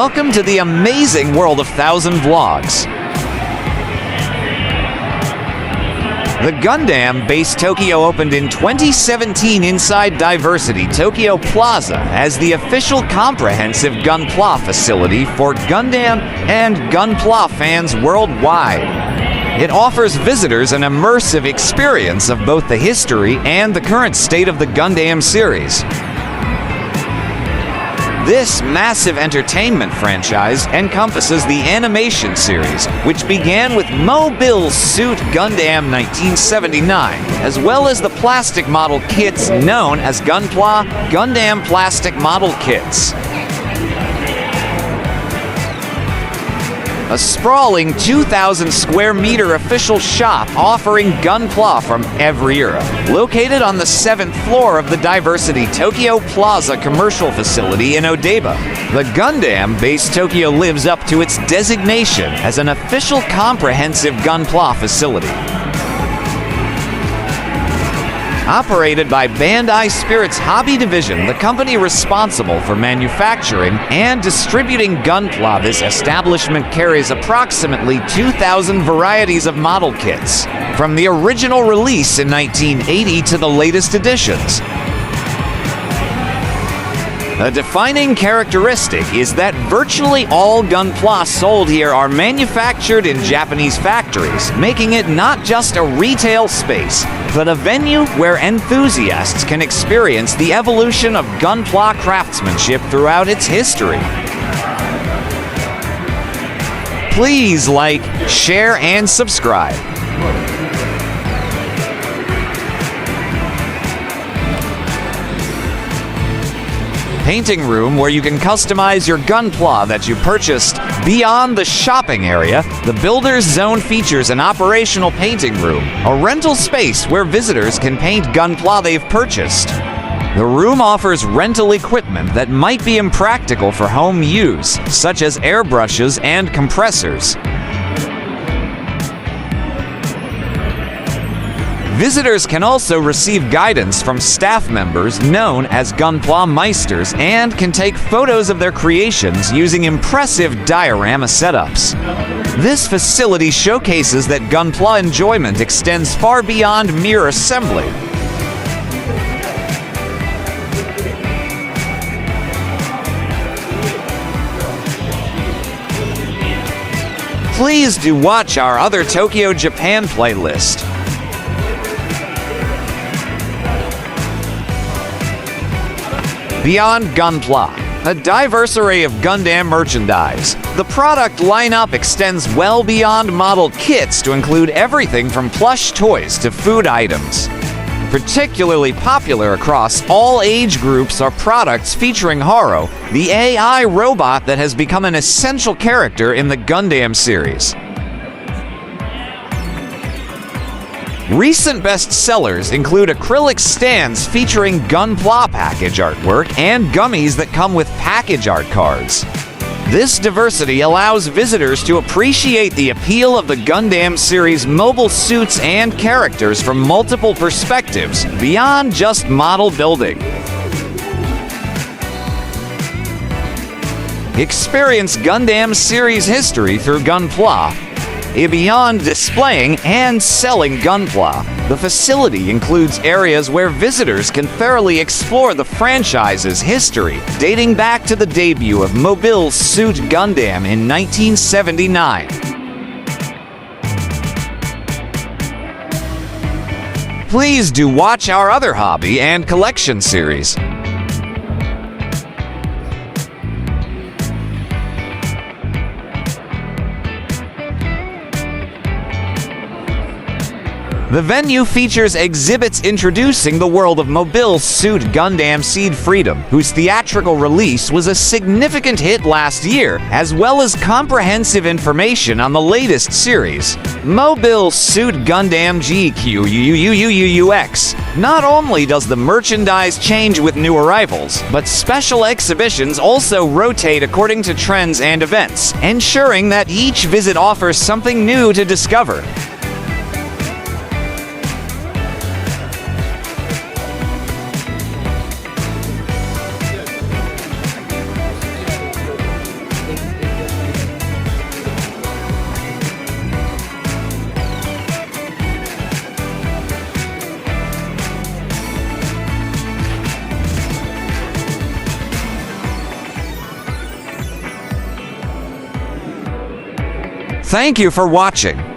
Welcome to the amazing world of Thousand Vlogs. The Gundam base Tokyo opened in 2017 inside Diversity Tokyo Plaza as the official comprehensive Gunpla facility for Gundam and Gunpla fans worldwide. It offers visitors an immersive experience of both the history and the current state of the Gundam series. This massive entertainment franchise encompasses the animation series, which began with Mobile Suit Gundam 1979, as well as the plastic model kits known as Gunpla Gundam Plastic Model Kits. A sprawling 2,000 square meter official shop offering Gunpla from every era. Located on the 7th floor of the Diversity Tokyo Plaza commercial facility in Odaiba, the Gundam base Tokyo lives up to its designation as an official comprehensive Gunpla facility. Operated by Bandai Spirit's hobby division, the company responsible for manufacturing and distributing Gunpla, this establishment carries approximately 2,000 varieties of model kits, from the original release in 1980 to the latest editions. A defining characteristic is that virtually all Gunpla sold here are manufactured in Japanese factories, making it not just a retail space, but a venue where enthusiasts can experience the evolution of Gunpla craftsmanship throughout its history. Please like, share, and subscribe. Painting room where you can customize your Gunpla that you purchased. Beyond the shopping area, the Builder's Zone features an operational painting room, a rental space where visitors can paint Gunpla they've purchased. The room offers rental equipment that might be impractical for home use, such as airbrushes and compressors. Visitors can also receive guidance from staff members known as Gunpla Meisters and can take photos of their creations using impressive diorama setups. This facility showcases that Gunpla enjoyment extends far beyond mere assembly. Please do watch our other Tokyo, Japan playlist. Beyond Gunpla, a diverse array of Gundam merchandise. The product lineup extends well beyond model kits to include everything from plush toys to food items. Particularly popular across all age groups are products featuring Haro, the AI robot that has become an essential character in the Gundam series. Recent bestsellers include acrylic stands featuring Gunpla package artwork and gummies that come with package art cards. This diversity allows visitors to appreciate the appeal of the Gundam series mobile suits and characters from multiple perspectives, beyond just model building. Experience Gundam series history through Gunpla. Beyond displaying and selling Gunpla, the facility includes areas where visitors can thoroughly explore the franchise's history, dating back to the debut of Mobile Suit Gundam in 1979. Please do watch our other hobby and collection series. The venue features exhibits introducing the world of Mobile Suit Gundam Seed Freedom, whose theatrical release was a significant hit last year, as well as comprehensive information on the latest series, Mobile Suit Gundam GQUUUUUX. Not only does the merchandise change with new arrivals, but special exhibitions also rotate according to trends and events, ensuring that each visit offers something new to discover. Thank you for watching.